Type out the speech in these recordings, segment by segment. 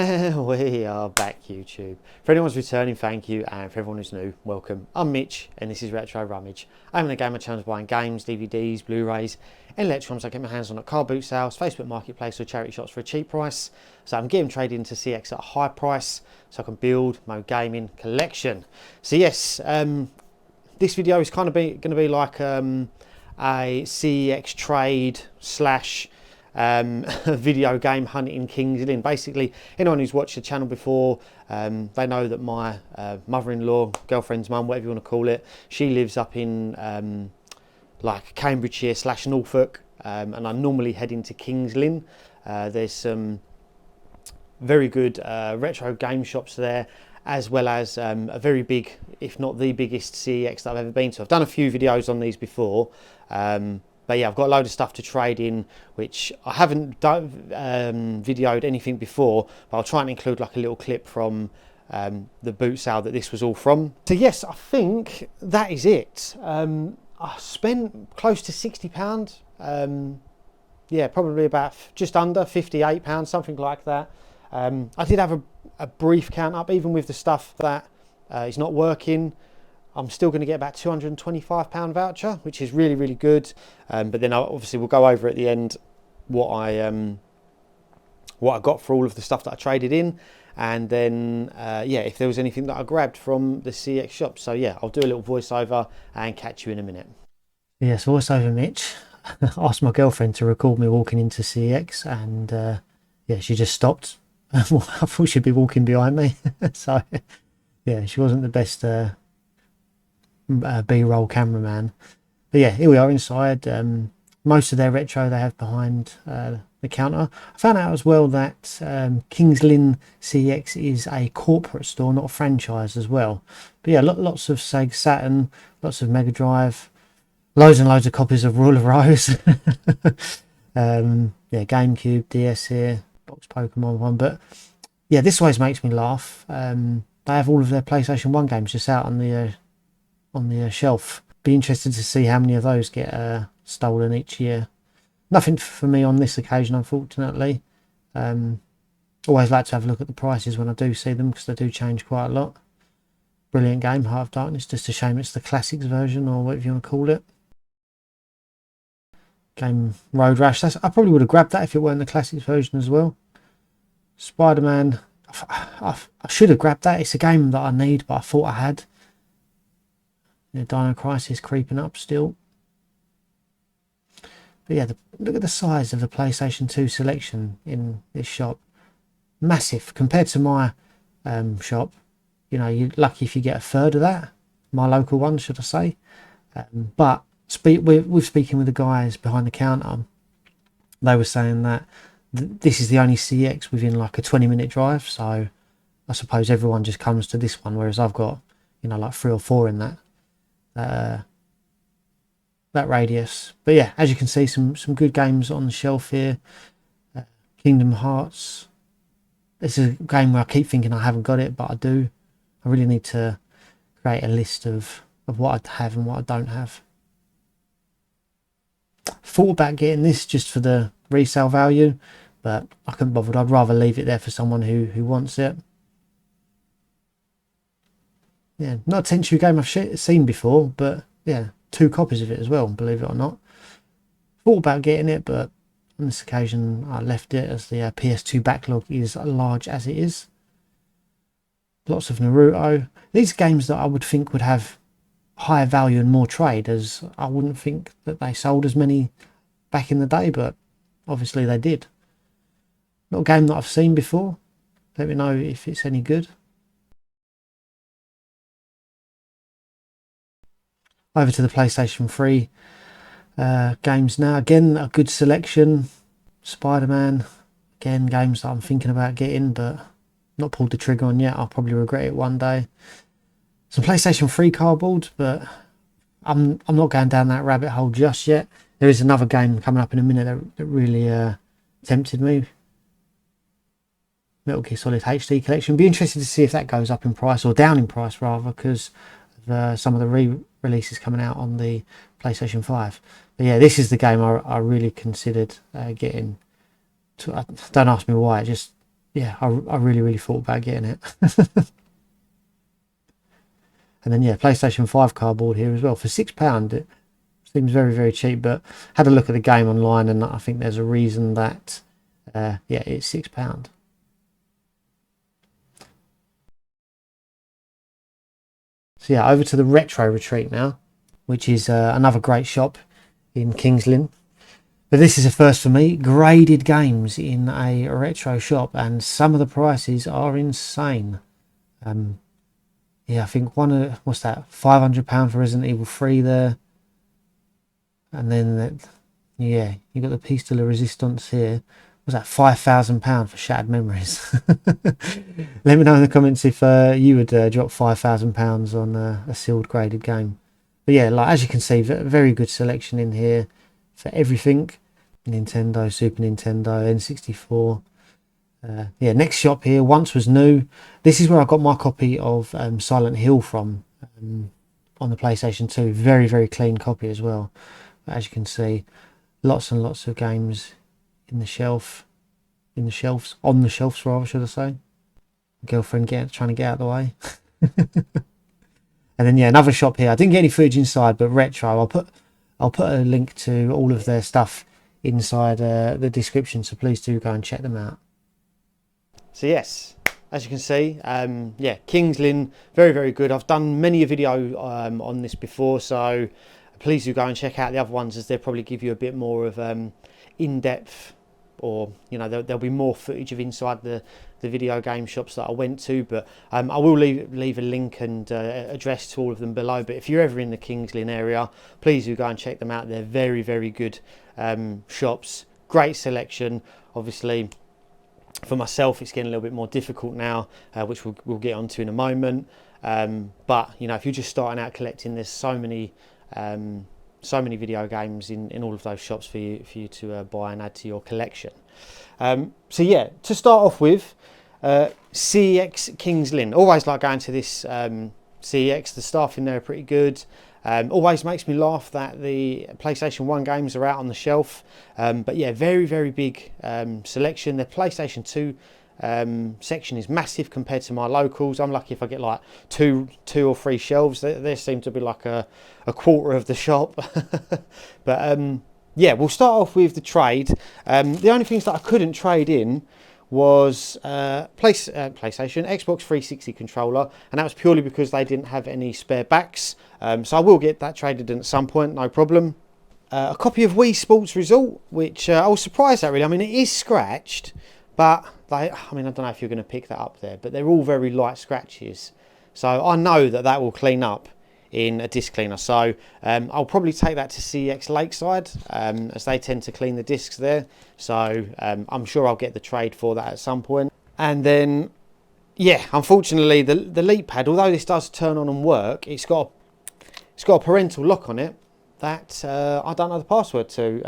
And we are back, YouTube. For anyone who's returning, thank you, and for everyone who's new, welcome. I'm Mitch, and this is Retro Rummage. I'm in the gamer channel buying games, DVDs, Blu-rays, and electronics I get my hands on at car boot sales, Facebook Marketplace, or charity shops for a cheap price. So I'm getting traded into CX at a high price, so I can build my gaming collection. So yes, this video is kind of going to be like a CEX trade slash video game hunting Kings Lynn. Basically, anyone who's watched the channel before, they know that my mother-in-law, girlfriend's mum, whatever you want to call it, she lives up in like Cambridgeshire slash Norfolk, and I normally head into Kings Lynn. There's some very good retro game shops there, as well as a very big, if not the biggest CEX that I've ever been to. I've done a few videos on these before, but yeah, I've got a load of stuff to trade in, which I haven't videoed anything before, but I'll try and include like a little clip from the boot sale that this was all from. So yes, I think that is it. I spent close to £60. Yeah, probably about just under £58, something like that. I did have a brief count up, even with the stuff that is not working. I'm still going to get about £225 voucher, which is really, really good. But then obviously we'll go over at the end what I got for all of the stuff that I traded in, and then yeah, if there was anything that I grabbed from the CX shop. So yeah, I'll do a little voiceover and catch you in a minute. Yes, voiceover Mitch. Asked my girlfriend to record me walking into CX, and yeah, she just stopped. I thought she'd be walking behind me, so yeah, she wasn't the best B-roll cameraman. But yeah, here we are inside. Most of their retro they have behind the counter. I found out as well that Kings Lynn CX is a corporate store, not a franchise as well. But yeah, lots of Sega Saturn, lots of Mega Drive, loads and loads of copies of Rule of Rose. Yeah, GameCube, DS here, box Pokemon one. But yeah, this always makes me laugh. They have all of their PlayStation 1 games just out on the shelf. Be interested to see how many of those get stolen each year. Nothing for me on this occasion, unfortunately. Always like to have a look at the prices when I do see them, because they do change quite a lot. Brilliant game, Heart of Darkness. Just a shame it's the classics version, or whatever you want to call it. Game Road Rash. I probably would have grabbed that if it weren't the classics version as well. Spider-Man. I should have grabbed that. It's a game that I need, but I thought I had. The Dino Crisis creeping up still. But yeah, look at the size of the PlayStation 2 selection in this shop. Massive compared to my shop. You know, you're lucky if you get a third of that. My local one, should I say. But we're speaking with the guys behind the counter. They were saying that this is the only CX within like a 20-minute drive. So I suppose everyone just comes to this one, whereas I've got, you know, like 3 or 4 in that radius. But yeah, as you can see, some good games on the shelf here. Kingdom Hearts. This is a game where I keep thinking I haven't got it, but I do. I really need to create a list of what I have and what I don't have. Thought about getting this just for the resale value, but I couldn't bother. I'd rather leave it there for someone who wants it. Yeah, not a 10-shoe game I've seen before, but yeah, 2 copies of it as well, believe it or not. Thought about getting it, but on this occasion I left it, as the PS2 backlog is large as it is. Lots of Naruto. These are games that I would think would have higher value and more trade, as I wouldn't think that they sold as many back in the day, but obviously they did. Not a game that I've seen before. Let me know if it's any good. Over to the PlayStation 3 games now. Again, a good selection. Spider-Man. Again, games that I'm thinking about getting, but not pulled the trigger on yet. I'll probably regret it one day. Some PlayStation 3 cardboard, but I'm not going down that rabbit hole just yet. There is another game coming up in a minute that really tempted me. Metal Gear Solid HD Collection. Be interested to see if that goes up in price, or down in price rather, because of some of the re-releases coming out on the PlayStation 5. But yeah, this is the game I really considered getting. Don't ask me why. It yeah, I really thought about getting it. And then, yeah, PlayStation 5 cardboard here as well for £6. It seems very cheap, but had a look at the game online, and I think there's a reason that, yeah, it's £6. So yeah, over to the Retro Retreat now, which is another great shop in Kings Lynn. But this is a first for me, graded games in a retro shop, and some of the prices are insane. Yeah, I think what's that, £500 for Resident Evil 3 there. And then, yeah, you got the Piece de la Resistance here. Was that £5,000 for Shattered Memories? Let me know in the comments if you would drop £5,000 on a sealed graded game. But yeah, like as you can see, very good selection in here for everything. Nintendo, Super Nintendo, N64. Yeah, next shop here, Once Was New. This is where I got my copy of Silent Hill from on the PlayStation 2. Very clean copy as well. As you can see, lots and lots of games on the shelves rather, should I say. Girlfriend trying to get out of the way. And then yeah, another shop here. I didn't get any footage inside, but retro. I'll put a link to all of their stuff inside the description, so please do go and check them out. So yes, as you can see, yeah, Kings Lynn, very good. I've done many a video on this before, so please do go and check out the other ones, as they'll probably give you a bit more of in-depth, or you know, there'll be more footage of inside the video game shops that I went to. But I will leave a link and address to all of them below. But if you're ever in the Kings Lynn area, please do go and check them out. They're very good shops, great selection. Obviously for myself it's getting a little bit more difficult now, which we'll get onto in a moment. But you know, if you're just starting out collecting, there's so many video games in all of those shops for you to buy and add to your collection. So yeah, to start off with, CEX Kings Lynn. Always like going to this CEX. The staff in there are pretty good. Always makes me laugh that the PlayStation 1 games are out on the shelf. But yeah, very big selection. The PlayStation 2 section is massive compared to my locals. I'm lucky if I get like two or three shelves. There seem to be like a quarter of the shop. But yeah, we'll start off with the trade. The only things that I couldn't trade in was PlayStation Xbox 360 controller, and that was purely because they didn't have any spare backs. So I will get that traded in at some point, no problem. A copy of Wii Sports Resort, which I was surprised at really. I mean, it is scratched, but I mean, I don't know if you're going to pick that up there, but they're all very light scratches. So I know that will clean up in a disc cleaner. So I'll probably take that to CEX Lakeside, as they tend to clean the discs there. So I'm sure I'll get the trade for that at some point. And then, yeah, unfortunately the Leap Pad, although this does turn on and work, it's got a parental lock on it that I don't know the password to.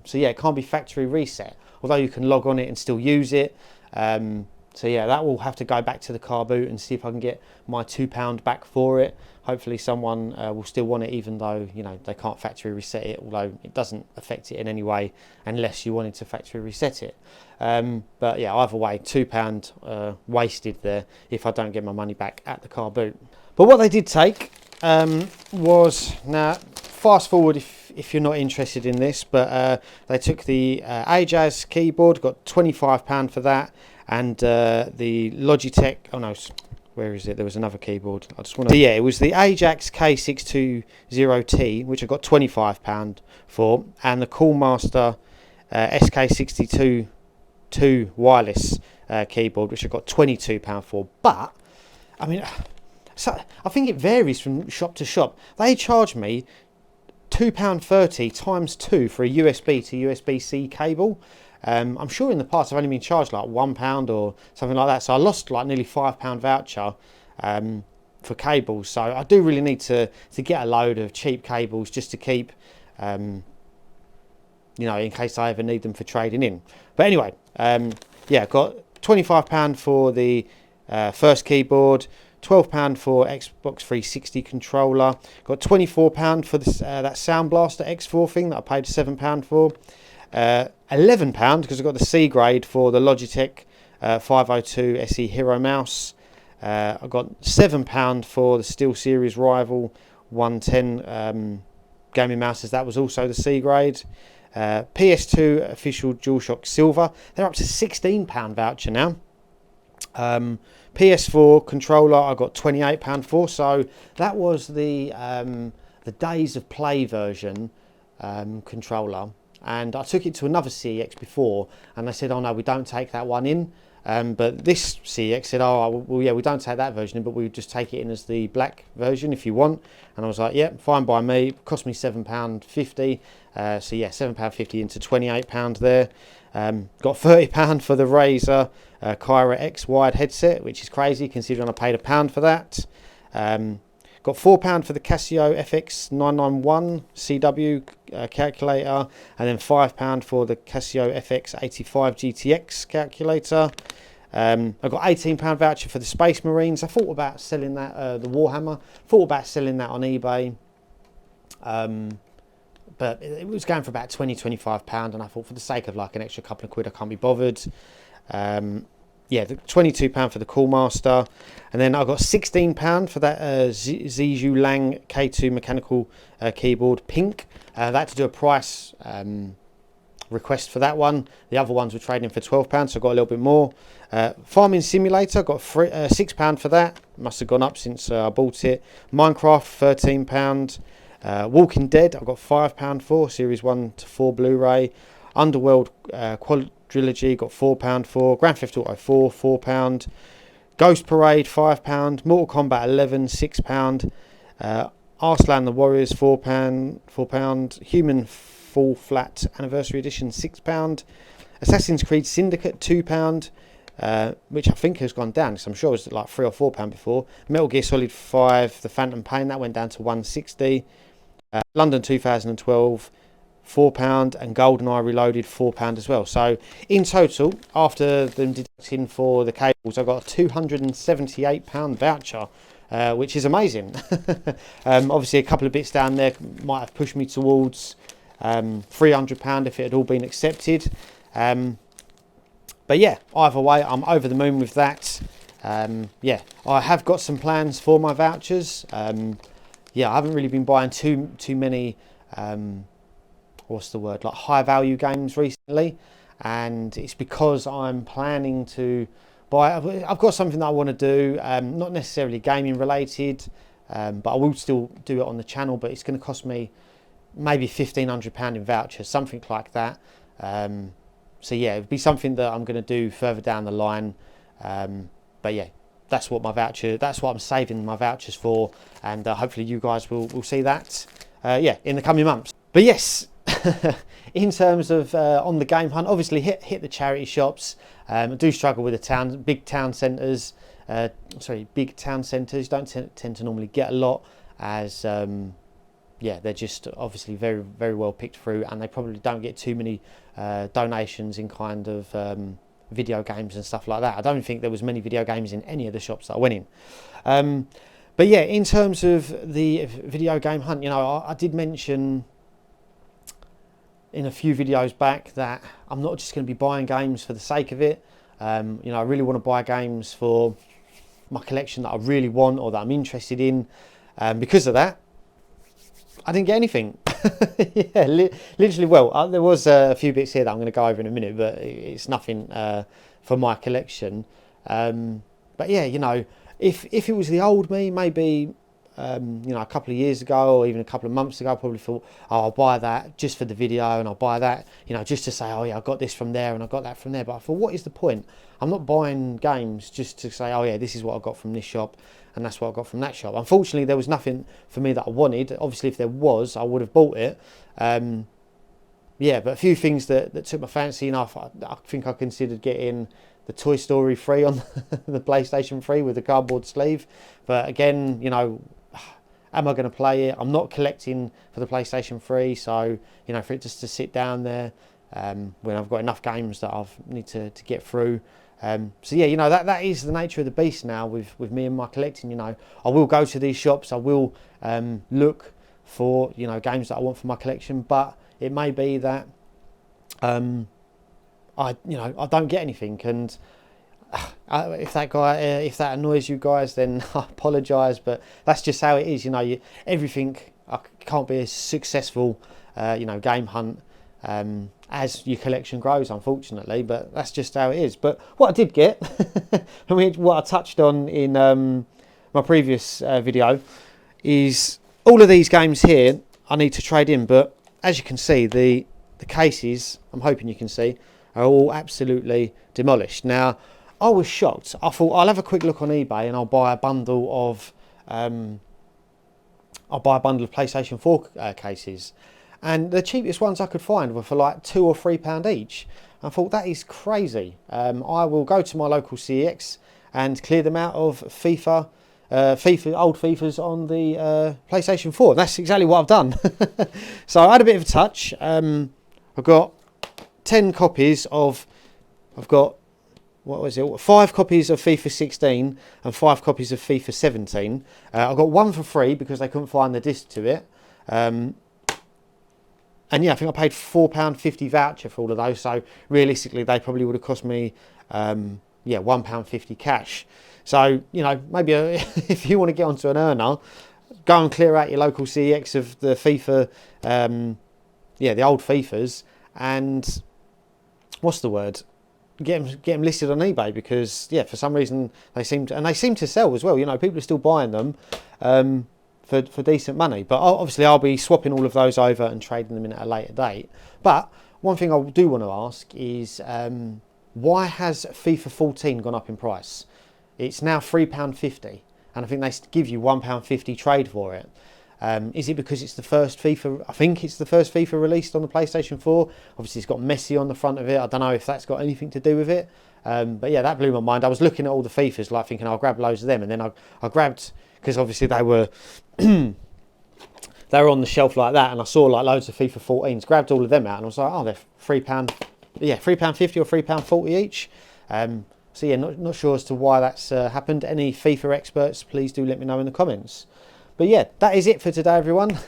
So yeah, it can't be factory reset, although you can log on it and still use it. So yeah, that will have to go back to the car boot and see if I can get my £2 back for it. Hopefully someone will still want it, even though, you know, they can't factory reset it, although it doesn't affect it in any way unless you wanted to factory reset it. But yeah, either way, £2 wasted there if I don't get my money back at the car boot. But what they did take was, now fast forward if you're not interested in this, but they took the Ajaz keyboard, got £25 for that, and the Logitech, oh no, where is it? There was another keyboard. I just want to, yeah, it was the Ajax K620T, which I got £25 for, and the Coolmaster SK62 wireless keyboard, which I got £22 for. But I mean, so I think it varies from shop to shop. They charge me £2.30 times 2 for a USB to USB-C cable. I'm sure in the past I've only been charged like £1 or something like that. So I lost like nearly £5 voucher for cables. So I do really need to get a load of cheap cables just to keep, you know, in case I ever need them for trading in. But anyway, yeah, got £25 for the first keyboard, £12 for Xbox 360 controller, got £24 for this, that Sound Blaster X4 thing that I paid £7 for, £11 because I got the C grade for the Logitech 502 SE Hero Mouse. I got £7 for the SteelSeries Rival 110 gaming mouses. That was also the C grade. PS2 official DualShock Silver. They're up to £16 voucher now. PS4 controller I got £28 for. So that was the Days of Play version controller. And I took it to another CEX before, and they said, "Oh no, we don't take that one in." But this CEX said, "Oh, well, yeah, we don't take that version in, but we just take it in as the black version if you want." And I was like, "Yeah, fine by me." It cost me £7.50. So yeah, £7.50 into £28 there. Got £30 for the Razer Kyra X wired headset, which is crazy considering I paid £1 for that. Got £4 for the Casio FX991 CW calculator, and then £5 for the Casio FX85 GTX calculator. I got £18 voucher for the Space Marines. I thought about selling that, the Warhammer. Thought about selling that on eBay, but it was going for about £20-25, and I thought for the sake of like an extra couple of quid, I can't be bothered. Yeah, the £22 for the Coolmaster, and then I got £16 for that Zhu Lang K2 mechanical keyboard, pink. That to do a price request for that one. The other ones were trading for £12, so I got a little bit more. Farming Simulator, got £6 for that. Must have gone up since I bought it. Minecraft, £13. Walking Dead, I got £5 for Series 1 to 4 Blu-ray. Underworld Quadrilogy got £4 for. Grand Theft Auto 4, £4. Ghost Parade, £5. Mortal Kombat 11, £6. Arslan the Warriors, £4. Human Fall Flat Anniversary Edition, £6. Assassin's Creed Syndicate, £2. Which I think has gone down, because I'm sure it was like £3 or £4 before. Metal Gear Solid 5, The Phantom Pain, that went down to £160. London 2012, £4, and GoldenEye Reloaded, £4 as well. So in total, after them deducting for the cables, I got a £278 voucher, which is amazing. Obviously, a couple of bits down there might have pushed me towards £300 if it had all been accepted. But yeah, either way, I'm over the moon with that. Yeah, I have got some plans for my vouchers. Yeah, I haven't really been buying too many, what's the word, like high value games recently, and it's because I'm planning to buy. I've got something that I want to do, not necessarily gaming related, but I will still do it on the channel. But it's going to cost me maybe £1,500 in vouchers, something like that. So yeah, it'd be something that I'm going to do further down the line. But yeah, that's what I'm saving my vouchers for, and hopefully you guys will see that yeah, in the coming months. But yes, in terms of on the game hunt, obviously hit the charity shops. I do struggle with the big town centres. Big town centres don't tend to normally get a lot, as yeah, they're just obviously very, very well picked through, and they probably don't get too many donations in kind of video games and stuff like that. I don't think there was many video games in any of the shops that I went in. But yeah, in terms of the video game hunt, you know, I did mention in a few videos back that I'm not just going to be buying games for the sake of it. You know, I really want to buy games for my collection that I really want or that I'm interested in. Because of that, I didn't get anything. Yeah, literally. Well, there was a few bits here that I'm going to go over in a minute, but it's nothing for my collection. But yeah, you know, if it was the old me, maybe you know, a couple of years ago or even a couple of months ago, I probably thought, oh, I'll buy that just for the video, and I'll buy that, you know, just to say, oh yeah, I got this from there and I got that from there. But I thought, what is the point? I'm not buying games just to say, oh yeah, this is what I got from this shop and that's what I got from that shop. Unfortunately, there was nothing for me that I wanted. Obviously, if there was, I would have bought it. Yeah, but a few things that took my fancy enough. I think I considered getting the Toy Story 3 on the PlayStation 3 with the cardboard sleeve. But again, you know, am I going to play it? I'm not collecting for the PlayStation 3, so, you know, for it just to sit down there when I've got enough games that I need to get through. So yeah, you know, that is the nature of the beast now with me and my collecting. You know, I will go to these shops, I will look for, you know, games that I want for my collection, but it may be that I don't get anything, and If that annoys you guys, then I apologise, but that's just how it is. You know, everything can't be a successful, game hunt as your collection grows, unfortunately. But that's just how it is. But what I did get, what I touched on in my previous video, is all of these games here I need to trade in. But as you can see, the cases, I'm hoping you can see, are all absolutely demolished. Now, I was shocked. I thought I'll have a quick look on eBay and I'll buy a bundle of PlayStation 4 cases, and the cheapest ones I could find were for like £2 or £3 each. I thought that is crazy. I will go to my local CEX and clear them out of old FIFAs on the PlayStation 4. That's exactly what I've done. So I had a bit of a touch. I've got 10 copies of. I've got. What was it? 5 copies of FIFA 16 and 5 copies of FIFA 17. I got one for free because they couldn't find the disc to it. And yeah, I think I paid £4.50 voucher for all of those. So realistically, they probably would have cost me, £1.50 cash. So, maybe if you want to get onto an earner, go and clear out your local CEX of the FIFA, the old FIFAs, and what's the word? Get them listed on eBay, because for some reason they seem to sell as well. People are still buying them for decent money. But obviously I'll be swapping all of those over and trading them in at a later date. But one thing I do want to ask is why has FIFA 14 gone up in price? It's now £3.50, and I think they give you £1.50 trade for it. Is it because it's the first FIFA? I think it's the first FIFA released on the PlayStation 4. Obviously, it's got Messi on the front of it. I don't know if that's got anything to do with it. But yeah, that blew my mind. I was looking at all the FIFAs, like thinking I'll grab loads of them, and then I grabbed, because obviously they were they were on the shelf like that, and I saw like loads of FIFA 14s. Grabbed all of them out, and I was like, oh, they're £3, £3.50 or £3.40 each. So yeah, not sure as to why that's happened. Any FIFA experts, please do let me know in the comments. But yeah, that is it for today, everyone.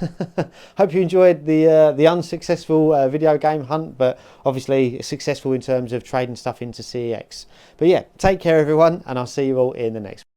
Hope you enjoyed the unsuccessful video game hunt, but obviously successful in terms of trading stuff into CEX. But yeah, take care, everyone, and I'll see you all in the next one.